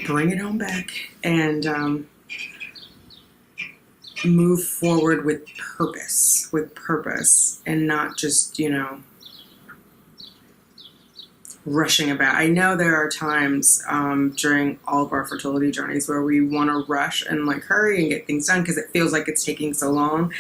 bring it on back and move forward with purpose, and not just, you know, rushing about. I know there are times during all of our fertility journeys where we want to rush and like hurry and get things done because it feels like it's taking so long.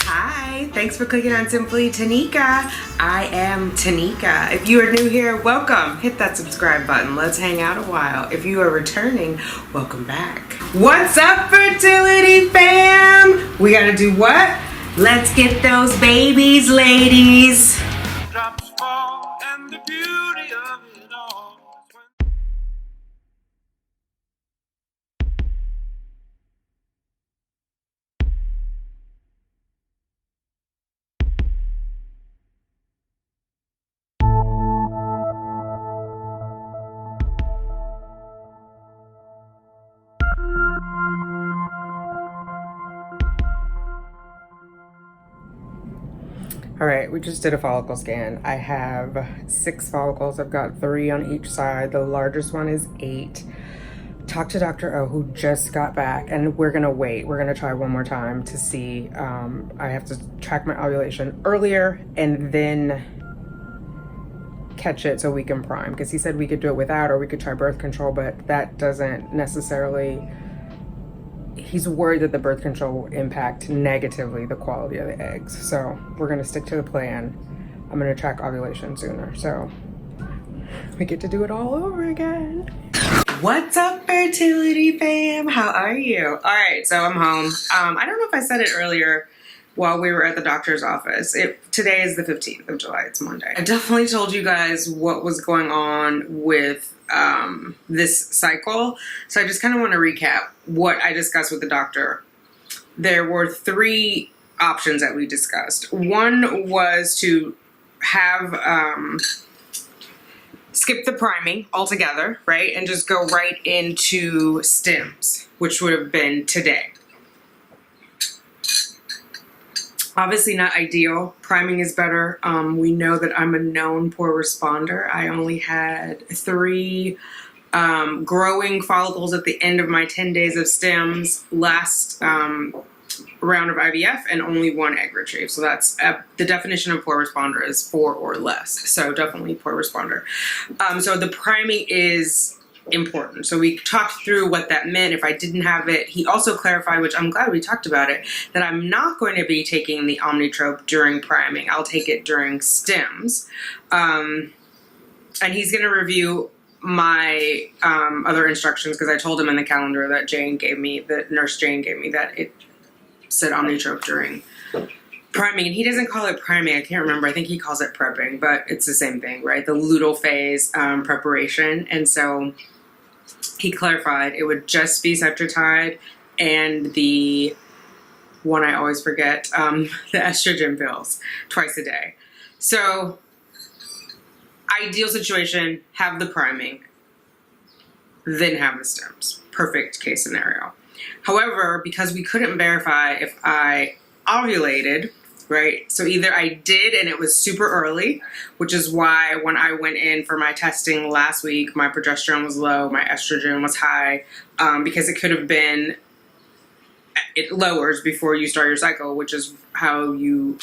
Hi, thanks for clicking on Simply Tanika. I am Tanika. If you are new here, welcome. Hit that subscribe button. Let's hang out a while. If you are returning, welcome back. What's up, fertility fam? We gotta do what? Let's get those babies, ladies. Drops fall and the beauty of it all. All right, we just did a follicle scan. I have 6 follicles. I've got 3 on each side. The largest one is 8. Talked to Dr. O, who just got back, and we're gonna wait. We're gonna try one more time to see. I have to track my ovulation earlier and then catch it so we can prime, because he said we could do it without, or we could try birth control, but that doesn't necessarily, he's worried that the birth control will impact negatively the quality of the eggs. So we're gonna stick to the plan. I'm gonna track ovulation sooner, so we get to do it all over again. What's up, fertility fam? How are you? All right, so I'm home. I don't know if I said it earlier while we were at the doctor's office. Today is the 15th of July, it's Monday. I definitely told you guys what was going on with this cycle. So I just kind of want to recap what I discussed with the doctor. There were 3 options that we discussed. One was to have skip the priming altogether, right? And just go right into stems, which would have been today. Obviously not ideal. Priming is better. We know that I'm a known poor responder. I only had 3 growing follicles at the end of my 10 days of stems last round of IVF, and only 1 egg retrieve. So that's the definition of poor responder is 4 or less. So definitely poor responder. So the priming is important. So we talked through what that meant if I didn't have it. He also clarified, which I'm glad we talked about it, that I'm not going to be taking the Omnitrope during priming. I'll take it during stems. And he's going to review my other instructions, because I told him in the calendar that Jane gave me, that nurse Jane gave me, that it said Omnitrope during priming. And he doesn't call it priming. I can't remember. I think he calls it prepping, but it's the same thing, right? The luteal phase preparation. And so he clarified it would just be Septitide and the one I always forget, the estrogen pills twice a day. So ideal situation, have the priming, then have the stems. Perfect case scenario. However, because we couldn't verify if I ovulated, right? So either I did and it was super early, which is why when I went in for my testing last week, my progesterone was low, my estrogen was high, because it could have been, it lowers before you start your cycle, which is how you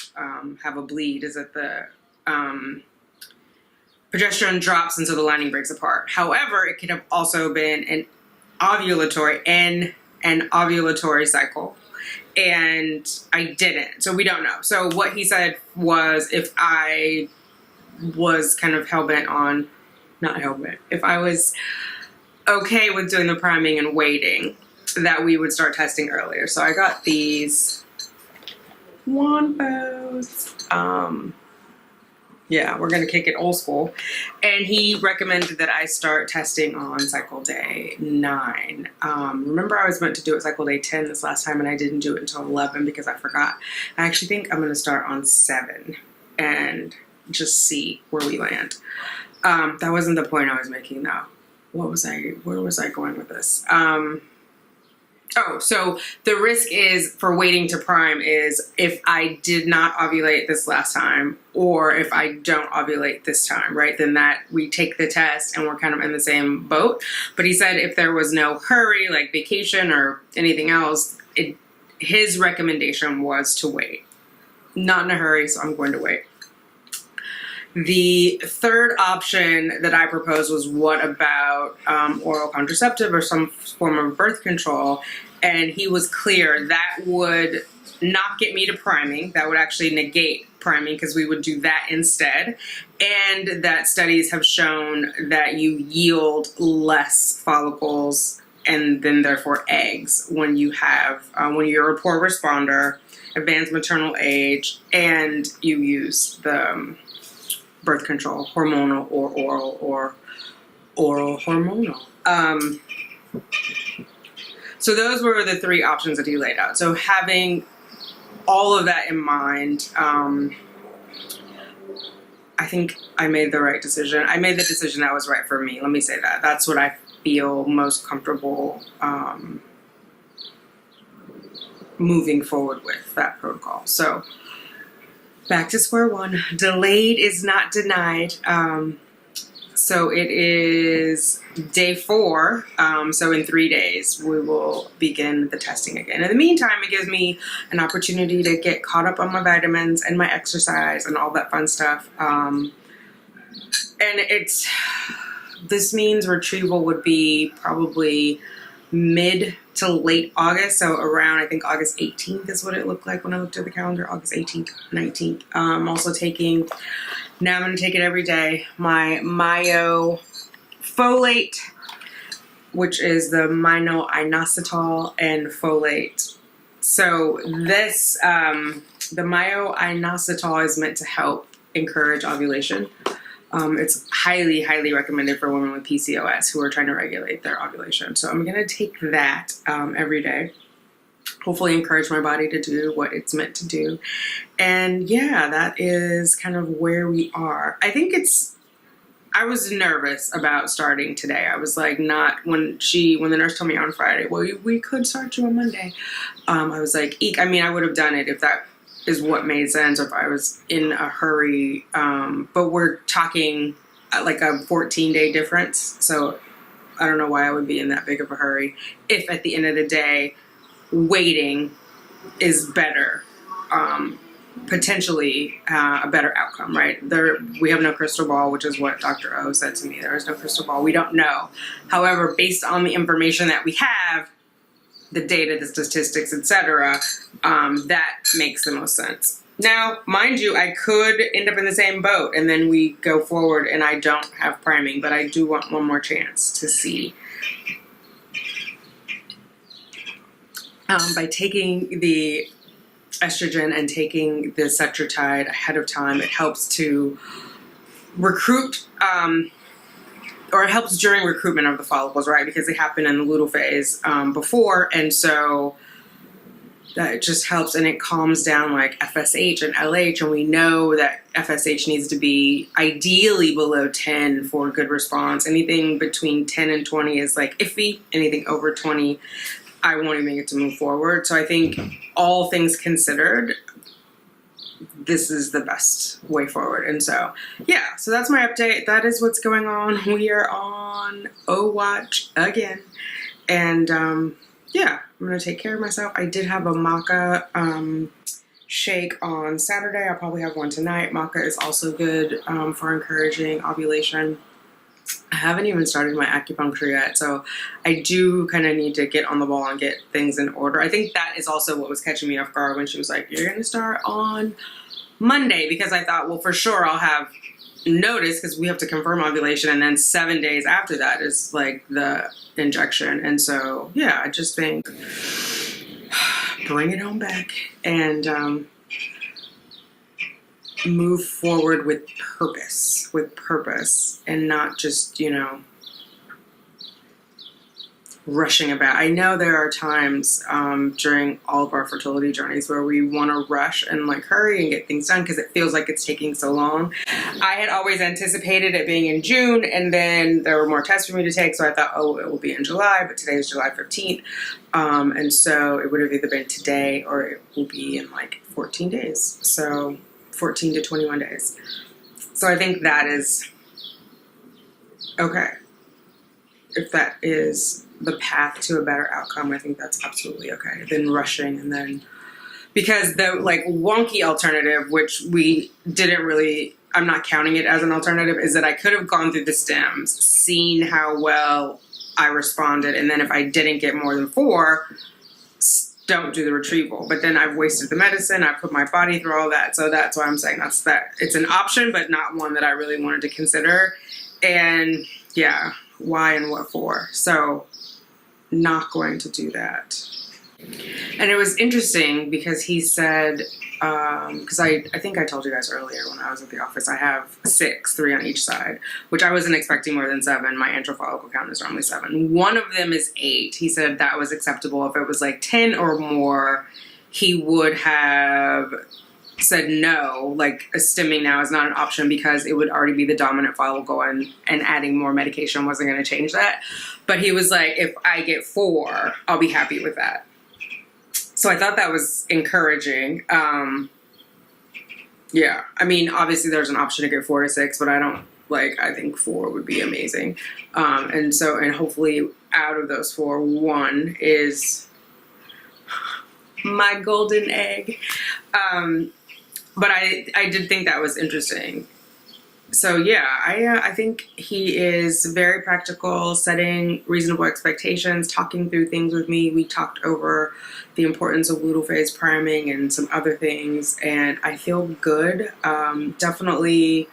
have a bleed, is that the progesterone drops and so the lining breaks apart. However, it could have also been an ovulatory cycle, and I didn't, so we don't know. So what he said was, if I was kind of hell-bent on, not hell-bent, if I was okay with doing the priming and waiting, that we would start testing earlier. So I got these Wanbos. Yeah, we're gonna kick it old school. And he recommended that I start testing on cycle day 9. Remember, I was meant to do it cycle day 10 this last time, and I didn't do it until 11 because I forgot. I actually think I'm gonna start on 7 and just see where we land. That wasn't the point I was making though. Where was I going with this? Oh, so the risk is for waiting to prime is if I did not ovulate this last time, or if I don't ovulate this time, right? Then that we take the test and we're kind of in the same boat. But he said if there was no hurry, like vacation or anything else, his recommendation was to wait. Not in a hurry, so I'm going to wait. The third option that I proposed was, what about oral contraceptive or some form of birth control? And he was clear that would not get me to priming. That would actually negate priming because we would do that instead. And that studies have shown that you yield less follicles and then therefore eggs when you have, when you're a poor responder, advanced maternal age, and you use the birth control, hormonal or oral or oral hormonal. So those were the three options that he laid out. So having all of that in mind, I think I made the right decision. I made the decision that was right for me. Let me say that. That's what I feel most comfortable moving forward with, that protocol. So back to square one. Delayed is not denied. So it is day 4. So in 3 days, we will begin the testing again. In the meantime, it gives me an opportunity to get caught up on my vitamins and my exercise and all that fun stuff. And this means retrieval would be probably mid to late August, so around, I think, August 18th is what it looked like when I looked at the calendar, August 18th, 19th. I'm also taking, now I'm going to take it every day, my myofolate, which is the myo-inositol and folate. So this, the myo-inositol is meant to help encourage ovulation. It's highly, highly recommended for women with PCOS who are trying to regulate their ovulation. So I'm going to take that every day. Hopefully encourage my body to do what it's meant to do. And yeah, that is kind of where we are. I think I was nervous about starting today. I was like, not when the nurse told me on Friday, well, we could start you on Monday. I was like, eek. I mean, I would have done it if that is what made sense, or if I was in a hurry. But we're talking like a 14-day difference. So I don't know why I would be in that big of a hurry if at the end of the day, waiting is better, potentially a better outcome, right? We have no crystal ball, which is what Dr. O said to me. There is no crystal ball. We don't know. However, based on the information that we have, the data, the statistics, etc., that makes the most sense. Now, mind you, I could end up in the same boat and then we go forward and I don't have priming, but I do want one more chance to see. By taking the estrogen and taking the cetrotide ahead of time, it helps to recruit, or it helps during recruitment of the follicles, right? Because they happen in the luteal phase before, and so that just helps, and it calms down like FSH and LH, and we know that FSH needs to be ideally below 10 for good response. Anything between 10 and 20 is like iffy. Anything over 20, I won't even get to move forward. So I think all things considered, this is the best way forward. And so, yeah, so that's my update. That is what's going on. We are on O-Watch again. And yeah, I'm going to take care of myself. I did have a maca shake on Saturday. I'll probably have one tonight. Maca is also good for encouraging ovulation. I haven't even started my acupuncture yet, so I do kind of need to get on the ball and get things in order. I think that is also what was catching me off guard when she was like, you're going to start on Monday, because I thought, well, for sure I'll have notice because we have to confirm ovulation, and then 7 days after that is like the injection. And so, yeah, I just think bring it on back and move forward with purpose, and not just, rushing about. I know there are times during all of our fertility journeys where we want to rush and like hurry and get things done because it feels like it's taking so long. I had always anticipated it being in June, and then there were more tests for me to take, so I thought, oh, it will be in July, but today is July 15th. And so it would have either been today or it will be in like 14 days. So 14 to 21 days. So I think that is okay. If that is the path to a better outcome, I think that's absolutely okay. Than rushing and then, because the like wonky alternative, which we didn't really, I'm not counting it as an alternative, is that I could have gone through the stems, seen how well I responded, and then if I didn't get more than 4, don't do the retrieval. But then I've wasted the medicine, I've put my body through all that. So that's why I'm saying that it's an option, but not one that I really wanted to consider. And yeah, why and what for? So not going to do that. And it was interesting because he said, because I think I told you guys earlier when I was at the office, I have 6, 3 on each side, which I wasn't expecting more than 7. My antral follicle count is normally 7. One of them is 8. He said that was acceptable. If it was like 10 or more, he would have said no, like a stimming now is not an option because it would already be the dominant follicle and adding more medication wasn't going to change that. But he was like, if I get 4, I'll be happy with that. So I thought that was encouraging. Yeah, I mean, obviously there's an option to get 4 to 6, but I think 4 would be amazing. And hopefully out of those 4, 1 is my golden egg. But I did think that was interesting. So yeah, I think he is very practical, setting reasonable expectations, talking through things with me. We talked over the importance of luteal phase priming and some other things, and I feel good. Definitely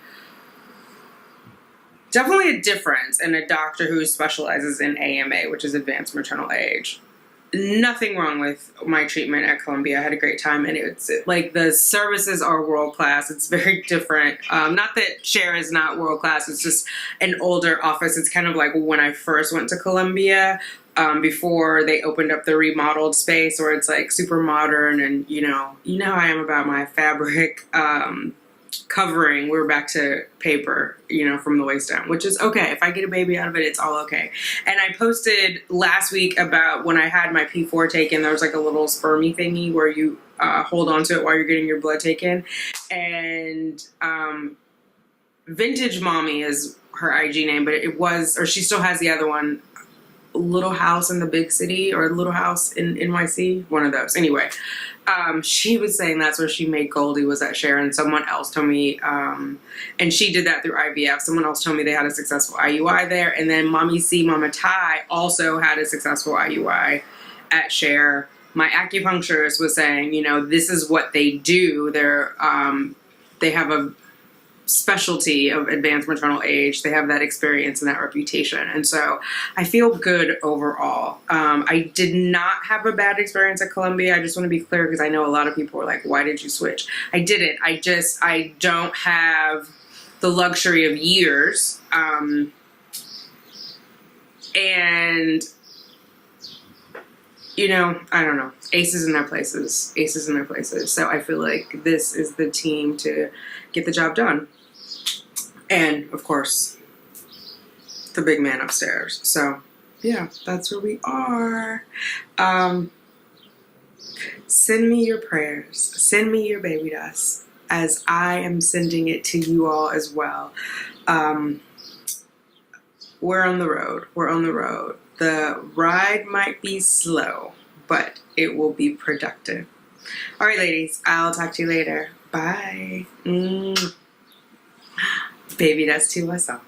a difference in a doctor who specializes in AMA, which is advanced maternal age. Nothing wrong with my treatment at Columbia. I had a great time, and it's like the services are world class. It's very different. Not that Cher is not world class. It's just an older office. It's kind of like when I first went to Columbia, before they opened up the remodeled space, where it's like super modern, and you know how I am about my fabric covering. We're back to paper, from the waist down, which is okay. If I get a baby out of it, it's all okay. And I posted last week about when I had my P4 taken, there was like a little spermy thingy where you hold on to it while you're getting your blood taken. And Vintage Mommy is her IG name, but she still has the other one, Little House in the Big City or Little House in NYC, one of those. Anyway, she was saying that's where she made Goldie, was at Sharon. Someone else told me, and she did that through IVF. Someone else told me they had a successful IUI there. And then Mommy C, Mama Ty also had a successful IUI at Cher. My acupuncturist was saying, this is what they do. They have a specialty of advanced maternal age. They have that experience and that reputation. And so I feel good overall. I did not have a bad experience at Columbia. I just want to be clear because I know a lot of people were like, why did you switch? I didn't. I don't have the luxury of years. And I don't know. Aces in their places. So I feel like this is the team to get the job done. And, of course, the big man upstairs. So, yeah, that's where we are. Send me your prayers. Send me your baby dust, as I am sending it to you all as well. We're on the road. The ride might be slow, but it will be productive. All right, ladies, I'll talk to you later. Bye. Baby dust to us all.